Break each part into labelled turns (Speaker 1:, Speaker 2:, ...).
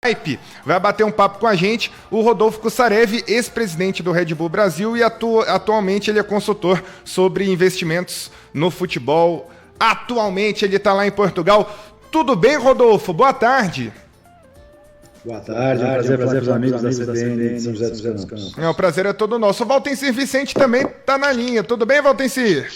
Speaker 1: Skype. Vai bater um papo com a gente o Rodolfo Kussarev, ex-presidente do Red Bull Brasil e atualmente ele é consultor sobre investimentos no futebol. Atualmente ele está lá em Portugal. Tudo bem, Rodolfo? Boa tarde.
Speaker 2: Boa tarde, é um prazer para os amigos da CBN de São José dos Campos.
Speaker 1: O prazer é todo nosso. O Valtencir Vicente também está na linha. Tudo bem, Valtencir?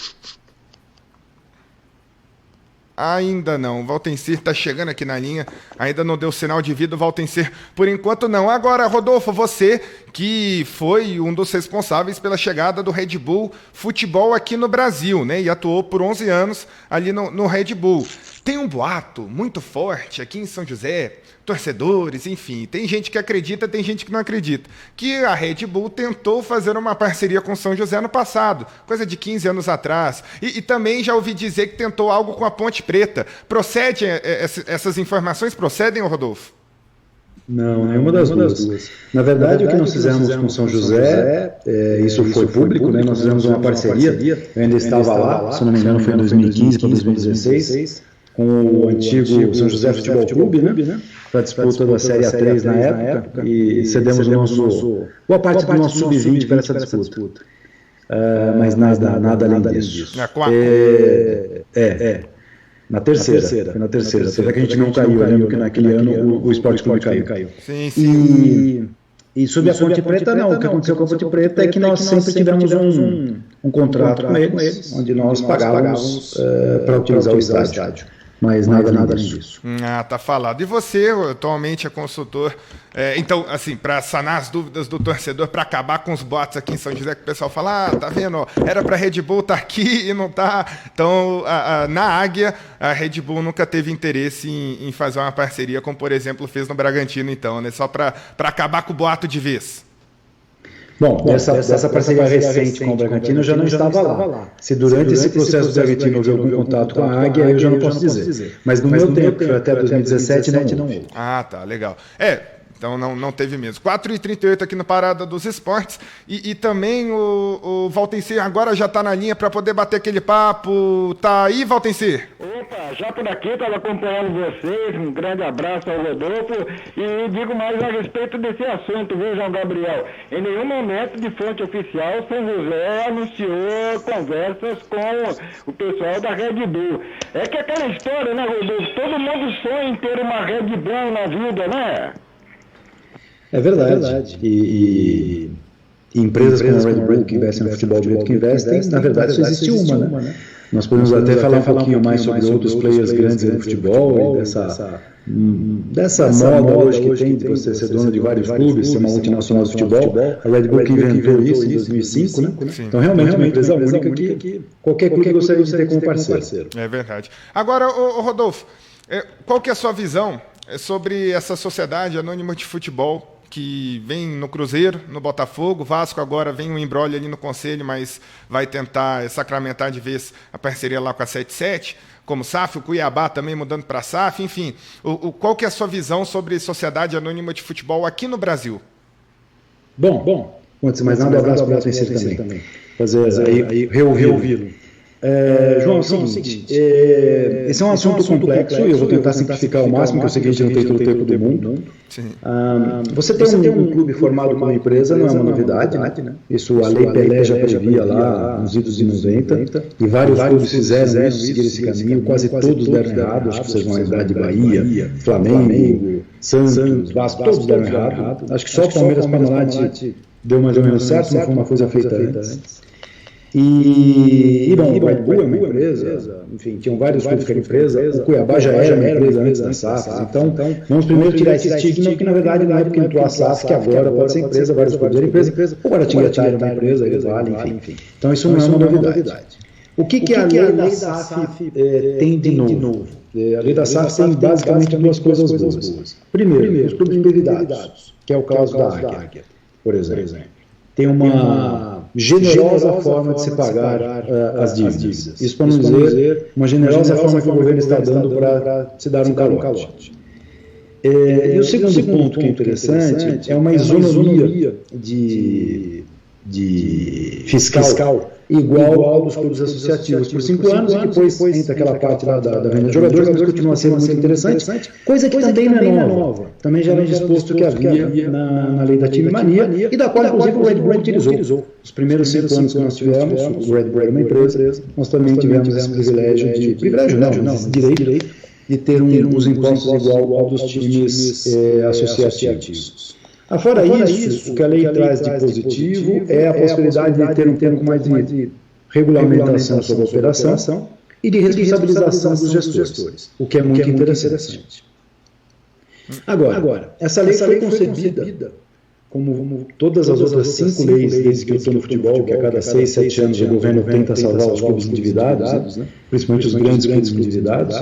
Speaker 1: Ainda não. O Valtencir está chegando aqui na linha. Ainda não deu sinal de vida o Valtencir. Por enquanto não. Agora, Rodolfo, você que foi um dos responsáveis pela chegada do Red Bull Futebol aqui no Brasil, né? E atuou por 11 anos ali no Red Bull. Tem um boato muito forte aqui em São José, torcedores, enfim, tem gente que acredita, tem gente que não acredita, que a Red Bull tentou fazer uma parceria com São José no passado, coisa de 15 anos atrás, e também já ouvi dizer que tentou algo com a Ponte Preta. Procede, essas informações procedem, Rodolfo?
Speaker 2: Não, nenhuma das duas. Na verdade, o que nós fizemos com São José, isso foi público, né? Nós fizemos uma parceria, eu ainda estava lá, se não me engano foi em 2015 para 2016, com o antigo São José Futebol Clube, né? Para a disputa da Série A3 na época, e cedemos boa parte do nosso sub-20 para essa disputa. Mas nada além disso. Na terceira. Foi na terceira. Até que a gente não caiu, lembro que naquele ano o Sport Clube caiu.
Speaker 1: Sim.
Speaker 2: E sobre a Ponte Preta, não. O que aconteceu com a Ponte Preta é que nós sempre tivemos um contrato com eles, onde nós pagávamos para utilizar o estádio. Mas nada disso.
Speaker 1: Tá falado. E você, atualmente, é consultor. Então, assim, para sanar as dúvidas do torcedor, para acabar com os boatos aqui em São José, que o pessoal fala, tá vendo, ó, era para a Red Bull estar aqui e não está. Então, na Águia, a Red Bull nunca teve interesse em fazer uma parceria, como, por exemplo, fez no Bragantino, então, né? Só para acabar com o boato de vez.
Speaker 2: Bom, dessa parceria recente com o Bragantino eu já não estava lá. Se durante esse processo do Bragantino houve algum contato com a Águia, eu já não posso dizer. Mas no meu tempo, até 2017, não houve.
Speaker 1: Tá, legal. Então não teve mesmo. 4h38 aqui no Parada dos Esportes. E também o Valtencir agora já está na linha para poder bater aquele papo. Tá aí, Valtencir?
Speaker 3: Opa, já por aqui, estava acompanhando vocês. Um grande abraço ao Rodolfo. E digo mais a respeito desse assunto, viu, João Gabriel? Em nenhum momento de fonte oficial, São José anunciou conversas com o pessoal da Red Bull. É que aquela história, né, Rodolfo? Todo mundo sonha em ter uma Red Bull na vida, né?
Speaker 2: É verdade. E empresas como a Red Bull que investem no futebol do jeito que investem, na verdade só existe uma, né? Nós podemos até falar um pouquinho mais sobre outros players grandes do futebol e dessa moda hoje que tem de você ser dono de vários clubes, ser uma multinacional de futebol. A Red Bull que inventou isso em 2005, né? Então realmente é uma empresa única que qualquer clube gostaria de ter como parceiro.
Speaker 1: É verdade. Agora, Rodolfo, qual que é a sua visão sobre essa sociedade anônima de futebol que vem no Cruzeiro, no Botafogo, Vasco agora vem um embrolho ali no Conselho, mas vai tentar sacramentar de vez a parceria lá com a 77, como SAF, o Cuiabá também mudando para SAF, enfim. Qual que é a sua visão sobre sociedade anônima de futebol aqui no Brasil?
Speaker 2: Bom, antes de mais nada, um abraço para você também. Fazer aí reouvi-lo. João, é o seguinte, esse é um assunto complexo e eu vou tentar simplificar ao máximo, que eu sei que a gente não tem todo o tempo do mundo. Você tem um clube formado como empresa, não é uma novidade, né? Isso a Lei Pelé já previa lá nos idos de 90, e vários clubes fizeram isso, seguiram esse caminho, quase todos deram errado, acho que vocês vão lembrar de Bahia, Flamengo, Santos, Vasco, todos deram errado. Acho que só o Palmeiras Parmalat deu mais ou menos certo, mas foi uma coisa feita antes. E bom, o Red Bull é uma empresa, enfim, tinham vários clubes que eram empresa, o Cuiabá já era uma empresa antes das SAFs, então vamos primeiro tirar esse estigma, que na verdade na época entrou a SAF, que agora pode ser empresa, vários clubes eram empresa, o Guaratinguetá era uma empresa, ele vale, enfim. Então isso não é uma novidade. O que a lei da SAF tem de novo? A lei da SAF tem basicamente duas coisas boas. Primeiro, os clubes endividados, que é o caso da Águia, por exemplo. Tem uma generosa forma de se pagar as dívidas. Isso para não dizer uma generosa forma que o governo está dando para se dar um calote. E o segundo ponto que é interessante é uma isonomia de fiscal igual ao dos clubes associativos por 5 anos, e depois entra aquela parte lá da venda de jogadores, mas continua sendo muito interessante, coisa que também não é nova. Também já era disposto que havia na lei da Time Mania, e da qual, inclusive, o Red Bull utilizou. Os primeiros 5 anos que nós tivemos, o Red Bull era uma empresa, nós também tivemos esse privilégio direito de ter os impostos igual ao dos times associativos. Fora isso, o que a lei traz de positivo é a possibilidade de ter um pouco mais de regulamentação sobre a operação e de responsabilização dos gestores, o que é muito interessante. Agora, essa lei foi concebida como todas as outras 5 leis desde que eu estou no futebol, que a cada 6, 7 anos o governo tenta salvar os clubes endividados, né? Principalmente os grandes clubes endividados,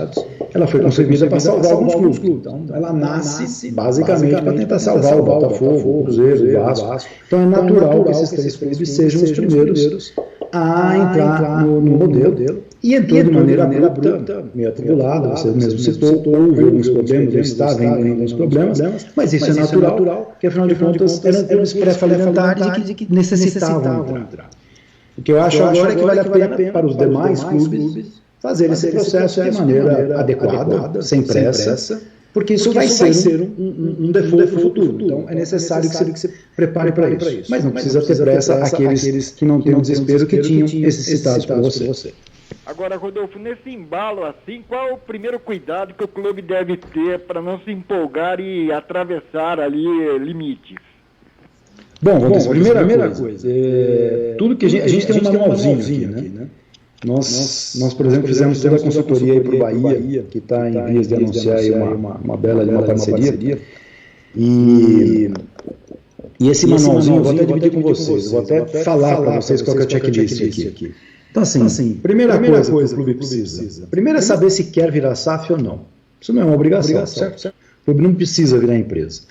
Speaker 2: ela foi concebida para salvar alguns clubes. Então, ela nasce basicamente para tentar salvar o Botafogo, o Cruzeiro, o Vasco. Então, é natural que esses 3 clubes sejam os primeiros a entrar no modelo, e entrou de maneira abrupta, meio atribulada, você mesmo citou, houve alguns problemas, ou está havendo alguns problemas, mas isso é natural, porque afinal de contas eram clubes pré-falimentares e que necessitavam entrar. O que eu acho agora é que vale a pena para os demais clubes fazer esse processo de maneira adequada, sem pressa, porque isso vai ser um default futuro. Então é necessário que você prepare para isso. Mas não precisa ter pressa aqueles que não têm o desespero que tinham esses citados por você.
Speaker 3: Agora, Rodolfo, nesse embalo assim, qual é o primeiro cuidado que o clube deve ter para não se empolgar e atravessar ali limites?
Speaker 2: Bom, primeira coisa, tudo que a gente tem um manualzinho aqui, né? Nós, por exemplo, fizemos toda a consultoria aí para o Bahia, que está em vias de anunciar aí uma bela parceria. E esse manualzinho eu vou até dividir com vocês, eu vou até falar para vocês qual que é o checklist aqui. Então, assim, primeira coisa que o clube precisa. Primeiro é saber se quer virar SAF ou não. Isso não é uma obrigação, certo? O clube não precisa virar empresa.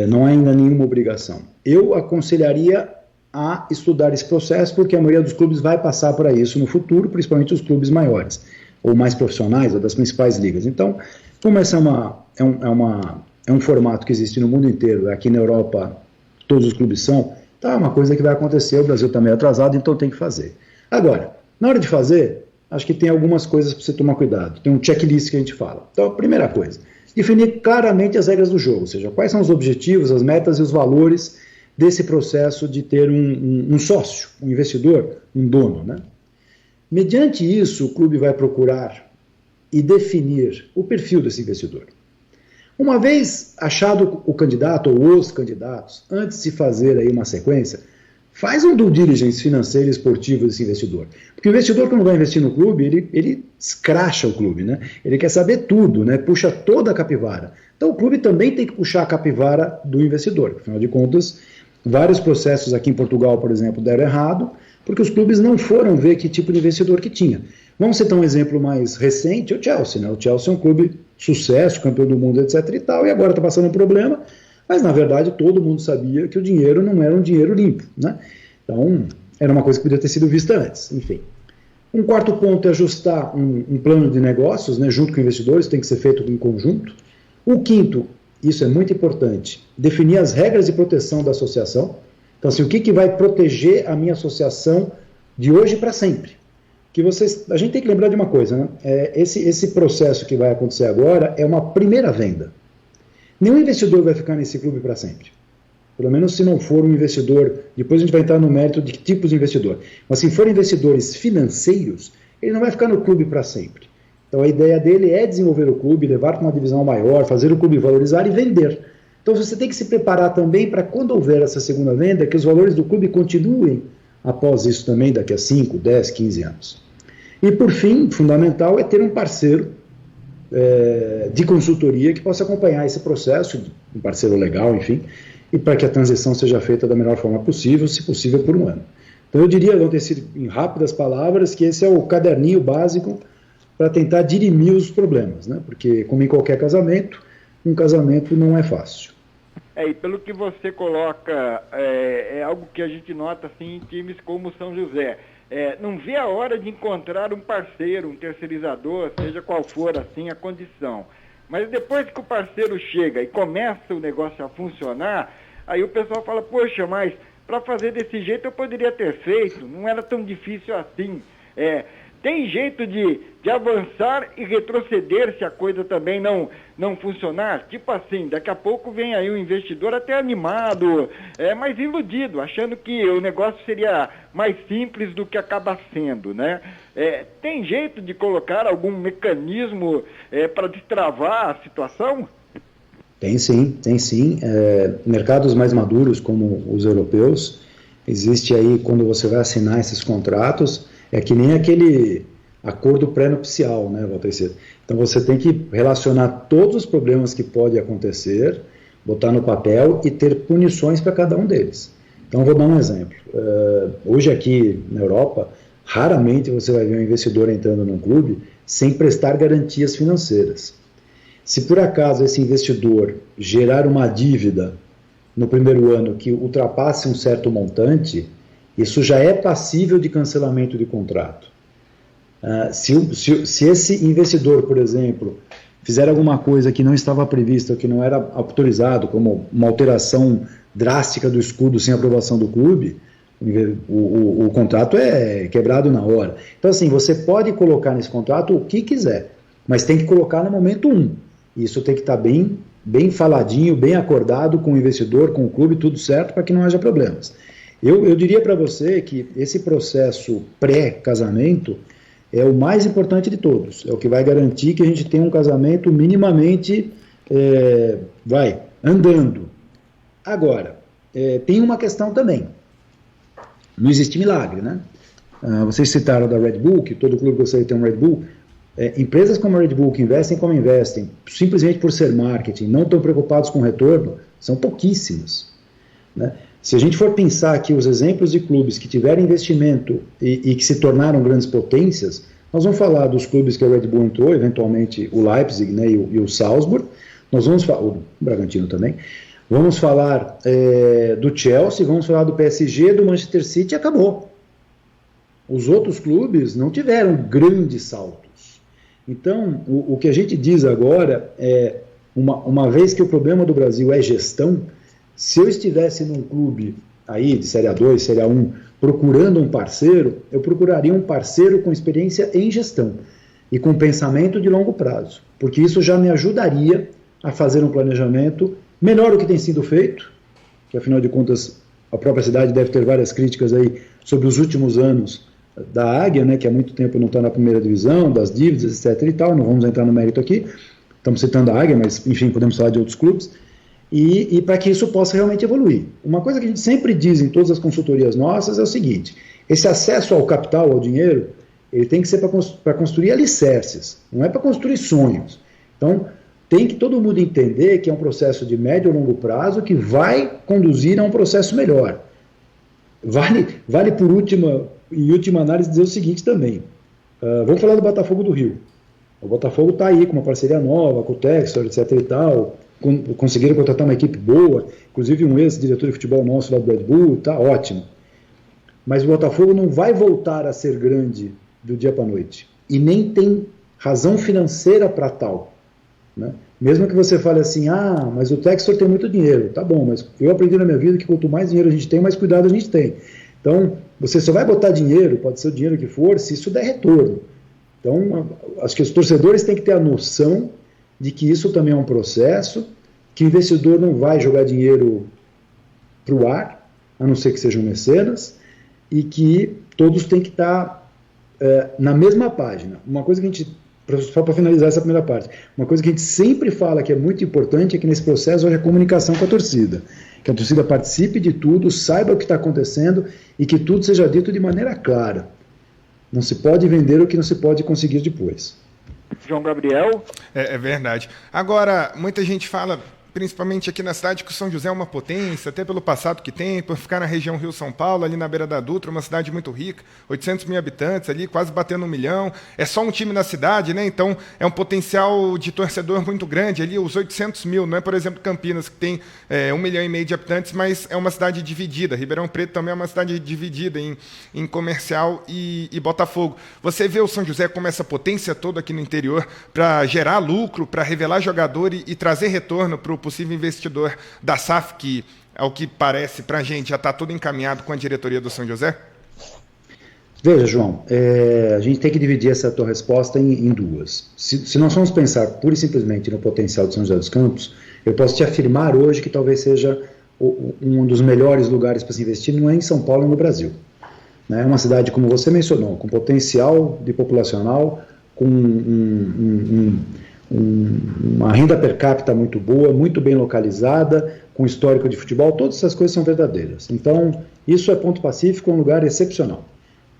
Speaker 2: Não há ainda nenhuma obrigação. Eu aconselharia a estudar esse processo, porque a maioria dos clubes vai passar por isso no futuro, principalmente os clubes maiores, ou mais profissionais, ou das principais ligas. Então, como essa é um formato que existe no mundo inteiro, aqui na Europa todos os clubes são, então é uma coisa que vai acontecer, o Brasil está meio atrasado, então tem que fazer. Agora, na hora de fazer, acho que tem algumas coisas para você tomar cuidado. Tem um checklist que a gente fala. Então, primeira coisa, definir claramente as regras do jogo, ou seja, quais são os objetivos, as metas e os valores desse processo de ter um sócio, um investidor, um dono, né? Mediante isso, o clube vai procurar e definir o perfil desse investidor. Uma vez achado o candidato ou os candidatos, antes de fazer aí uma sequência, faz um due diligence financeiro e esportivo desse investidor. Porque o investidor, quando vai investir no clube, ele escracha o clube, né? Ele quer saber tudo, né? Puxa toda a capivara. Então o clube também tem que puxar a capivara do investidor. Afinal de contas, vários processos aqui em Portugal, por exemplo, deram errado, porque os clubes não foram ver que tipo de investidor que tinha. Vamos citar um exemplo mais recente, o Chelsea, né? O Chelsea é um clube sucesso, campeão do mundo, etc. e tal, e agora está passando um problema, mas na verdade todo mundo sabia que o dinheiro não era um dinheiro limpo, né? Então era uma coisa que podia ter sido vista antes, enfim. Um quarto ponto é ajustar um plano de negócios, né, junto com investidores, tem que ser feito em conjunto. O quinto, isso é muito importante, definir as regras de proteção da associação. Então, assim, o que vai proteger a minha associação de hoje para sempre? A gente tem que lembrar de uma coisa, né? Esse processo que vai acontecer agora é uma primeira venda. Nenhum investidor vai ficar nesse clube para sempre. Pelo menos se não for um investidor, depois a gente vai entrar no mérito de que tipos de investidor. Mas se forem investidores financeiros, ele não vai ficar no clube para sempre. Então a ideia dele é desenvolver o clube, levar para uma divisão maior, fazer o clube valorizar e vender. Então você tem que se preparar também para quando houver essa segunda venda, que os valores do clube continuem após isso também, daqui a 5, 10, 15 anos. E por fim, fundamental é ter um parceiro de consultoria que possa acompanhar esse processo, um parceiro legal, enfim, e para que a transição seja feita da melhor forma possível, se possível por um ano. Então eu diria, vão ter sido em rápidas palavras, que esse é o caderninho básico para tentar dirimir os problemas, né? Porque, como em qualquer casamento, um casamento não é fácil.
Speaker 3: E pelo que você coloca, é algo que a gente nota assim, em times como São José. Não vê a hora de encontrar um parceiro, um terceirizador, seja qual for assim a condição. Mas depois que o parceiro chega e começa o negócio a funcionar, aí o pessoal fala, poxa, mas para fazer desse jeito eu poderia ter feito, não era tão difícil assim. Tem jeito de avançar e retroceder se a coisa também não funcionar? Tipo assim, daqui a pouco vem aí um investidor até animado, mas iludido, achando que o negócio seria mais simples do que acaba sendo, né? Tem jeito de colocar algum mecanismo para destravar a situação?
Speaker 2: Tem sim. Mercados mais maduros, como os europeus, existe aí, quando você vai assinar esses contratos, é que nem aquele acordo pré-nupcial, né, Walter? Então você tem que relacionar todos os problemas que podem acontecer, botar no papel e ter punições para cada um deles. Então vou dar um exemplo. Hoje aqui na Europa, raramente você vai ver um investidor entrando num clube sem prestar garantias financeiras. Se por acaso esse investidor gerar uma dívida no primeiro ano que ultrapasse um certo montante, isso já é passível de cancelamento de contrato. Se esse investidor, por exemplo, fizer alguma coisa que não estava prevista, que não era autorizado, como uma alteração drástica do escudo sem aprovação do clube, o contrato é quebrado na hora. Então, assim, você pode colocar nesse contrato o que quiser, mas tem que colocar no momento 1. Isso tem que estar bem faladinho, bem acordado com o investidor, com o clube, tudo certo, para que não haja problemas. Eu diria para você que esse processo pré-casamento é o mais importante de todos. É o que vai garantir que a gente tenha um casamento minimamente andando. Agora, tem uma questão também. Não existe milagre, né? Vocês citaram da Red Bull, que todo clube gostaria de ter um Red Bull. Empresas como a Red Bull, que investem como investem, simplesmente por ser marketing, não estão preocupados com o retorno, são pouquíssimas, né? Se a gente for pensar aqui os exemplos de clubes que tiveram investimento e que se tornaram grandes potências, nós vamos falar dos clubes que a Red Bull entrou, eventualmente o Leipzig, né, e o Salzburg, nós vamos falar, o Bragantino também, vamos falar do Chelsea, vamos falar do PSG, do Manchester City, e acabou. Os outros clubes não tiveram grandes saltos. Então, o que a gente diz agora é, uma vez que o problema do Brasil é gestão, se eu estivesse num clube aí de Série A2, Série A1, procurando um parceiro, eu procuraria um parceiro com experiência em gestão e com pensamento de longo prazo, porque isso já me ajudaria a fazer um planejamento melhor do que tem sido feito, que afinal de contas a própria cidade deve ter várias críticas aí sobre os últimos anos da Águia, né, que há muito tempo não está na primeira divisão, das dívidas, etc. e tal, não vamos entrar no mérito aqui, estamos citando a Águia, mas enfim, podemos falar de outros clubes, e para que isso possa realmente evoluir. Uma coisa que a gente sempre diz em todas as consultorias nossas é o seguinte: esse acesso ao capital, ao dinheiro, ele tem que ser para construir alicerces, não é para construir sonhos. Então, tem que todo mundo entender que é um processo de médio ou longo prazo que vai conduzir a um processo melhor. Vale em última análise, dizer o seguinte também. Vamos falar do Botafogo do Rio. O Botafogo está aí com uma parceria nova, com o Textor, etc. e tal. Conseguiram contratar uma equipe boa, inclusive um ex-diretor de futebol nosso lá do Red Bull, está ótimo. Mas o Botafogo não vai voltar a ser grande do dia para a noite. E nem tem razão financeira para tal, né? Mesmo que você fale assim, mas o Textor tem muito dinheiro. Tá bom, mas eu aprendi na minha vida que quanto mais dinheiro a gente tem, mais cuidado a gente tem. Então, você só vai botar dinheiro, pode ser o dinheiro que for, se isso der retorno. Então, acho que os torcedores têm que ter a noção de que isso também é um processo, que o investidor não vai jogar dinheiro para o ar, a não ser que sejam mecenas, e que todos têm que estar na mesma página. Uma coisa que a gente, só para finalizar essa primeira parte, uma coisa que a gente sempre fala que é muito importante é que nesse processo haja a comunicação com a torcida, que a torcida participe de tudo, saiba o que está acontecendo e que tudo seja dito de maneira clara. Não se pode vender o que não se pode conseguir depois.
Speaker 3: João Gabriel?
Speaker 1: É verdade. Agora, muita gente fala, principalmente aqui na cidade, que o São José é uma potência, até pelo passado que tem, por ficar na região Rio-São Paulo, ali na beira da Dutra, uma cidade muito rica, 800 mil habitantes ali, quase batendo 1 milhão. É só um time na cidade, né? Então é um potencial de torcedor muito grande ali, os 800 mil, não é, por exemplo, Campinas, que tem 1,5 milhão de habitantes, mas é uma cidade dividida. Ribeirão Preto também é uma cidade dividida em comercial e Botafogo. Você vê o São José como essa potência toda aqui no interior para gerar lucro, para revelar jogador e trazer retorno para o possível investidor da SAF, que, ao que parece para a gente, já está tudo encaminhado com a diretoria do São José?
Speaker 2: Veja, João, a gente tem que dividir essa tua resposta em duas. Se nós formos pensar pura e simplesmente no potencial de São José dos Campos, eu posso te afirmar hoje que talvez seja um dos melhores lugares para se investir, não é em São Paulo, é no Brasil. É uma cidade, como você mencionou, com potencial de populacional, com uma renda per capita muito boa, muito bem localizada, com histórico de futebol, todas essas coisas são verdadeiras. Então, isso é ponto pacífico, é um lugar excepcional.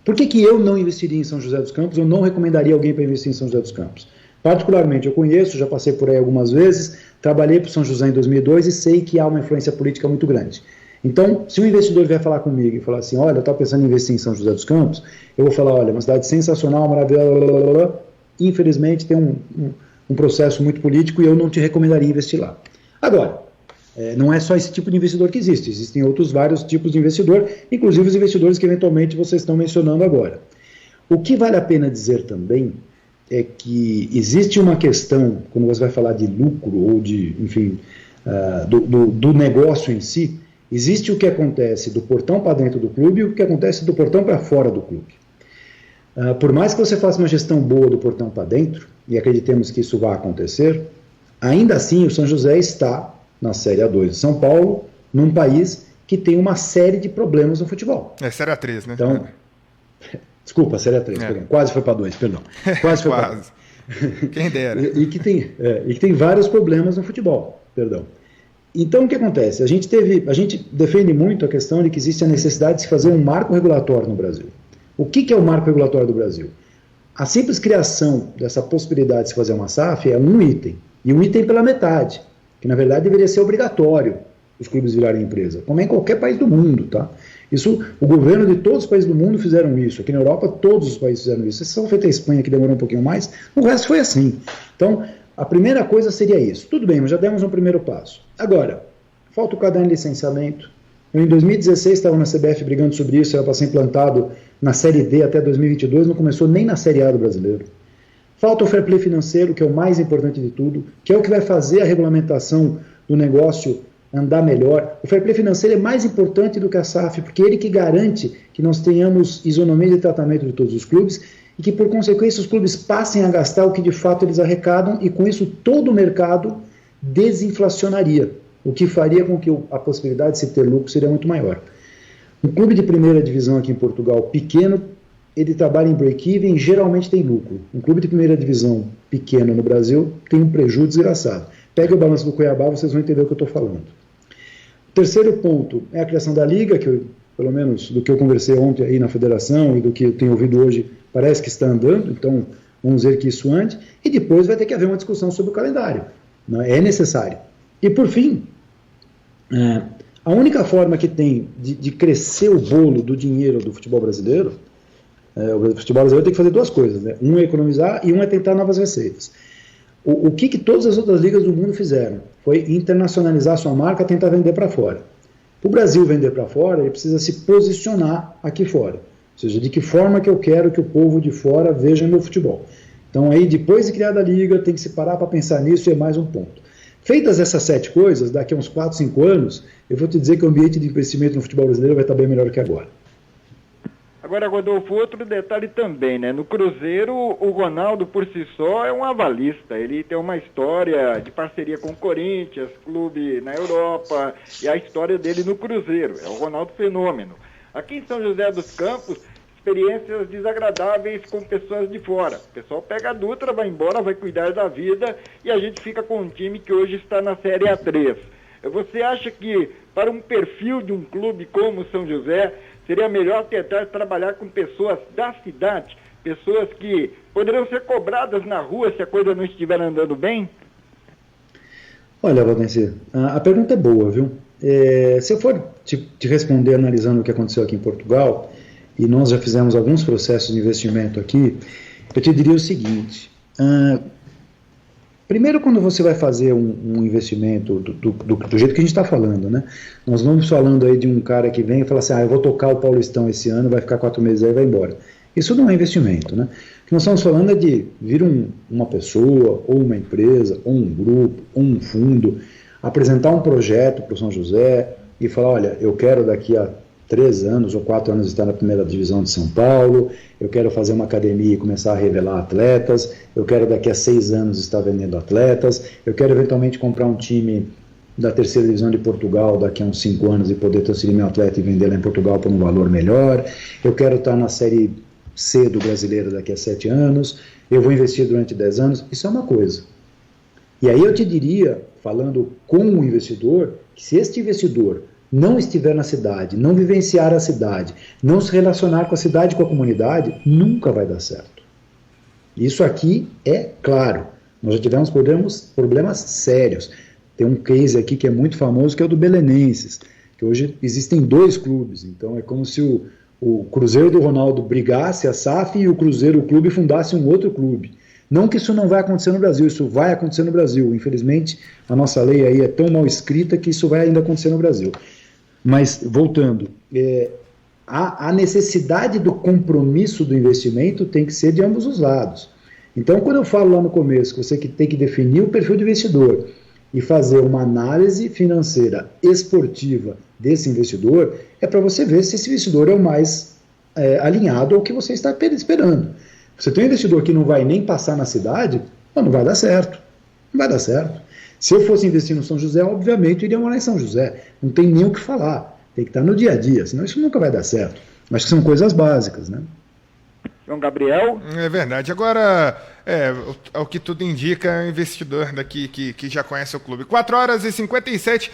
Speaker 2: Por que eu não investiria em São José dos Campos? Eu não recomendaria alguém para investir em São José dos Campos. Particularmente, eu conheço, já passei por aí algumas vezes, trabalhei para o São José em 2002 e sei que há uma influência política muito grande. Então, se um investidor vier falar comigo e falar assim, olha, eu estava pensando em investir em São José dos Campos, eu vou falar, olha, uma cidade sensacional, maravilhosa, infelizmente tem um processo muito político e eu não te recomendaria investir lá. Agora, não é só esse tipo de investidor que existe, existem outros vários tipos de investidor, inclusive os investidores que eventualmente vocês estão mencionando agora. O que vale a pena dizer também é que existe uma questão, quando você vai falar de lucro ou de, enfim, do negócio em si, existe o que acontece do portão para dentro do clube e o que acontece do portão para fora do clube. Por mais que você faça uma gestão boa do portão para dentro, e acreditemos que isso vai acontecer, ainda assim o São José está na Série A2 de São Paulo, num país que tem uma série de problemas no futebol.
Speaker 1: É Série A3, né?
Speaker 2: Então, desculpa, Série A3, quase foi para 2, perdão. Quase foi para 2.
Speaker 1: Quem dera.
Speaker 2: E que tem vários problemas no futebol, perdão. Então, o que acontece? A gente defende muito a questão de que existe a necessidade de se fazer um marco regulatório no Brasil. O que é o marco regulatório do Brasil? A simples criação dessa possibilidade de se fazer uma SAF é um item, e um item pela metade, que na verdade deveria ser obrigatório os clubes virarem empresa, como em qualquer país do mundo, tá? Isso, o governo de todos os países do mundo fizeram isso. Aqui na Europa, todos os países fizeram isso. Exceção feita a Espanha, que demorou um pouquinho mais, o resto foi assim. Então, a primeira coisa seria isso. Tudo bem, mas já demos um primeiro passo. Agora, falta o caderno de licenciamento. Eu, em 2016, estava na CBF brigando sobre isso, era para ser implantado na Série D até 2022, não começou nem na Série A do brasileiro. Falta o fair play financeiro, que é o mais importante de tudo, que é o que vai fazer a regulamentação do negócio andar melhor. O fair play financeiro é mais importante do que a SAF, porque é ele que garante que nós tenhamos isonomia de tratamento de todos os clubes e que, por consequência, os clubes passem a gastar o que de fato eles arrecadam e, com isso, todo o mercado desinflacionaria, o que faria com que a possibilidade de se ter lucro seria muito maior. Um clube de primeira divisão aqui em Portugal pequeno, ele trabalha em break-even e geralmente tem lucro. Um clube de primeira divisão pequeno no Brasil tem um prejuízo desgraçado. Pega o balanço do Cuiabá, vocês vão entender o que eu estou falando. O terceiro ponto é a criação da Liga, que pelo menos do que eu conversei ontem aí na federação e do que eu tenho ouvido hoje, parece que está andando, então vamos ver que isso ande. E depois vai ter que haver uma discussão sobre o calendário. É necessário. E por fim, a única forma que tem de crescer o bolo do dinheiro do futebol brasileiro, o futebol brasileiro tem que fazer duas coisas, né? Um é economizar e um é tentar novas receitas. O que todas as outras ligas do mundo fizeram foi internacionalizar sua marca, tentar vender para fora. Para o Brasil vender para fora, ele precisa se posicionar aqui fora. Ou seja, de que forma que eu quero que o povo de fora veja meu futebol. Então aí, depois de criada a liga, tem que se parar para pensar nisso e é mais um ponto. Feitas essas 7 coisas, daqui a uns 4, 5 anos, eu vou te dizer que o ambiente de investimento no futebol brasileiro vai estar bem melhor que agora.
Speaker 3: Agora, Rodolfo, outro detalhe também, né? No Cruzeiro, o Ronaldo, por si só, é um avalista. Ele tem uma história de parceria com o Corinthians, clube na Europa, e a história dele no Cruzeiro. É o Ronaldo Fenômeno. Aqui em São José dos Campos, experiências desagradáveis com pessoas de fora. O pessoal pega a Dutra, vai embora, vai cuidar da vida, e a gente fica com um time que hoje está na Série A3. Você acha que, para um perfil de um clube como o São José, seria melhor tentar trabalhar com pessoas da cidade, pessoas que poderiam ser cobradas na rua se a coisa não estiver andando bem?
Speaker 2: Olha, Valdemir, a pergunta é boa, viu? Se eu for te responder analisando o que aconteceu aqui em Portugal, e nós já fizemos alguns processos de investimento aqui, eu te diria o seguinte: primeiro, quando você vai fazer um investimento do jeito que a gente está falando, né? Nós vamos falando aí de um cara que vem e fala assim, eu vou tocar o Paulistão esse ano, vai ficar 4 meses aí e vai embora. Isso não é investimento, né? O que nós estamos falando é de vir uma pessoa, ou uma empresa, ou um grupo, ou um fundo, apresentar um projeto para o São José e falar, olha, eu quero daqui a 3 anos ou 4 anos estar na primeira divisão de São Paulo, eu quero fazer uma academia e começar a revelar atletas, eu quero daqui a 6 anos estar vendendo atletas, eu quero eventualmente comprar um time da terceira divisão de Portugal daqui a uns 5 anos e poder transferir meu atleta e vender lá em Portugal por um valor melhor, eu quero estar na Série C do Brasileiro daqui a 7 anos, eu vou investir durante 10 anos, isso é uma coisa. E aí eu te diria, falando com o investidor, que se este investidor não estiver na cidade, não vivenciar a cidade, não se relacionar com a cidade e com a comunidade, nunca vai dar certo. Isso aqui é claro. Nós já tivemos problemas sérios. Tem um case aqui que é muito famoso, que é o do Belenenses, que hoje existem 2 clubes. Então é como se o Cruzeiro do Ronaldo brigasse a SAF e o Cruzeiro, o clube, fundasse um outro clube. Não que isso não vai acontecer no Brasil, isso vai acontecer no Brasil. Infelizmente, a nossa lei aí é tão mal escrita que isso vai ainda acontecer no Brasil. Mas, voltando, a necessidade do compromisso do investimento tem que ser de ambos os lados. Então, quando eu falo lá no começo que você tem que definir o perfil do investidor e fazer uma análise financeira esportiva desse investidor, é para você ver se esse investidor é o mais alinhado ao que você está esperando. Você tem um investidor que não vai nem passar na cidade, não vai dar certo. Não vai dar certo. Se eu fosse investir no São José, obviamente eu iria morar em São José. Não tem nem o que falar. Tem que estar no dia a dia, senão isso nunca vai dar certo. Acho que são coisas básicas, né?
Speaker 3: João Gabriel?
Speaker 1: É verdade. Agora, o que tudo indica, é um investidor daqui que já conhece o clube. 4h57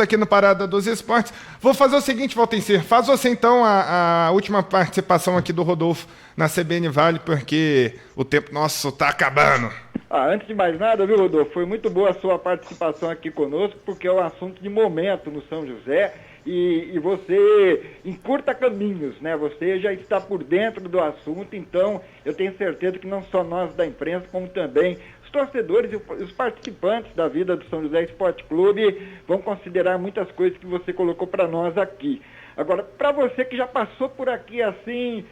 Speaker 1: aqui no Parada dos Esportes. Vou fazer o seguinte, Valtencir. Faz você, então, a última participação aqui do Rodolfo na CBN Vale, porque o tempo nosso está acabando.
Speaker 3: Antes de mais nada, viu, Rodolfo? Foi muito boa a sua participação aqui conosco, porque é um assunto de momento no São José. E você encurta caminhos, né? Você já está por dentro do assunto, então eu tenho certeza que não só nós da imprensa, como também os torcedores e os participantes da vida do São José Esporte Clube vão considerar muitas coisas que você colocou para nós aqui. Agora, para você que já passou por aqui assim,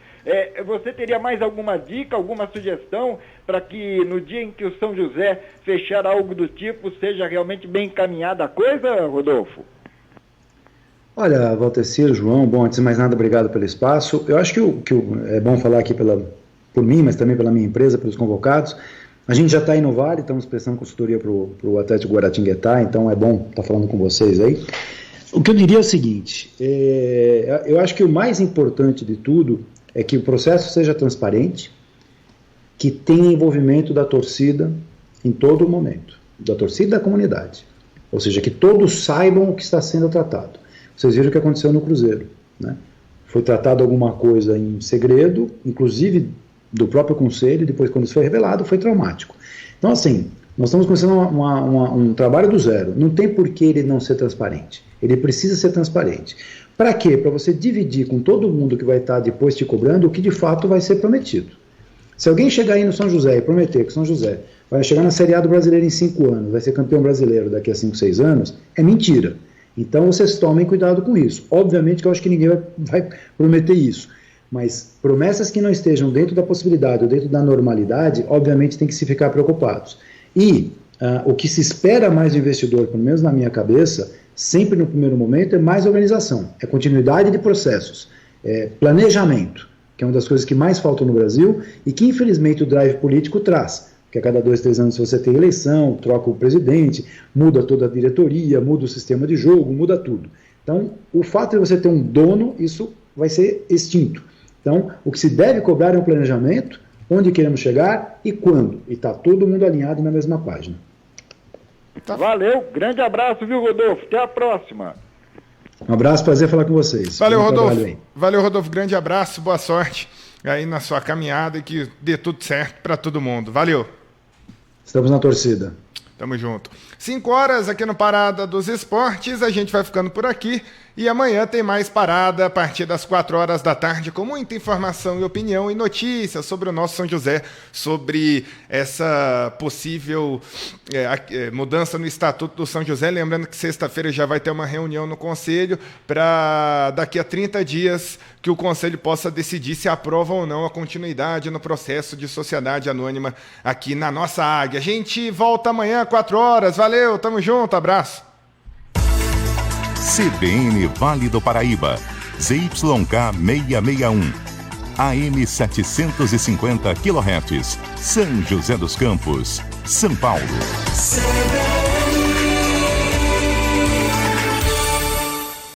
Speaker 3: você teria mais alguma dica, alguma sugestão para que no dia em que o São José fechar algo do tipo, seja realmente bem encaminhada a coisa, Rodolfo?
Speaker 2: Olha, Valtecir, João, bom, antes de mais nada, obrigado pelo espaço. Eu acho que é bom falar aqui por mim, mas também pela minha empresa, pelos convocados. A gente já está aí no Vale, estamos prestando consultoria para o Atlético Guaratinguetá, então é bom estar falando com vocês aí. O que eu diria é o seguinte, eu acho que o mais importante de tudo é que o processo seja transparente, que tenha envolvimento da torcida em todo momento, da torcida e da comunidade. Ou seja, que todos saibam o que está sendo tratado. Vocês viram o que aconteceu no Cruzeiro, né? Foi tratado alguma coisa em segredo, inclusive do próprio conselho, depois quando isso foi revelado, foi traumático. Então, assim, nós estamos começando um trabalho do zero. Não tem por que ele não ser transparente. Ele precisa ser transparente. Para quê? Para você dividir com todo mundo que vai estar depois te cobrando o que de fato vai ser prometido. Se alguém chegar aí no São José e prometer que o São José vai chegar na Série A do Brasileiro em 5 anos, vai ser campeão brasileiro daqui a 5, 6 anos, é mentira. Então vocês tomem cuidado com isso. Obviamente que eu acho que ninguém vai prometer isso, mas promessas que não estejam dentro da possibilidade ou dentro da normalidade, obviamente tem que se ficar preocupados. E o que se espera mais do investidor, pelo menos na minha cabeça, sempre no primeiro momento, é mais organização, é continuidade de processos, é planejamento, que é uma das coisas que mais faltam no Brasil e que infelizmente o drive político traz. Porque a cada 2, 3 anos você tem eleição, troca o presidente, muda toda a diretoria, muda o sistema de jogo, muda tudo. Então, o fato de você ter um dono, isso vai ser extinto. Então, o que se deve cobrar é um planejamento, onde queremos chegar e quando. E está todo mundo alinhado na mesma página.
Speaker 3: Valeu, grande abraço, viu, Rodolfo? Até a próxima.
Speaker 2: Um abraço, prazer falar com vocês.
Speaker 1: Valeu, Rodolfo. Valeu, Rodolfo. Grande abraço, boa sorte aí na sua caminhada e que dê tudo certo para todo mundo. Valeu.
Speaker 2: Estamos na torcida.
Speaker 1: Tamo junto. 5h aqui no Parada dos Esportes, a gente vai ficando por aqui e amanhã tem mais parada a partir das 4h da tarde com muita informação e opinião e notícias sobre o nosso São José, sobre essa possível mudança no Estatuto do São José. Lembrando que sexta-feira já vai ter uma reunião no Conselho para daqui a 30 dias que o Conselho possa decidir se aprova ou não a continuidade no processo de sociedade anônima aqui na nossa Águia. A gente volta amanhã, 4h. Valeu, tamo junto, abraço.
Speaker 4: CBN Vale do Paraíba, ZYK 661, AM 750 kHz, São José dos Campos, São Paulo.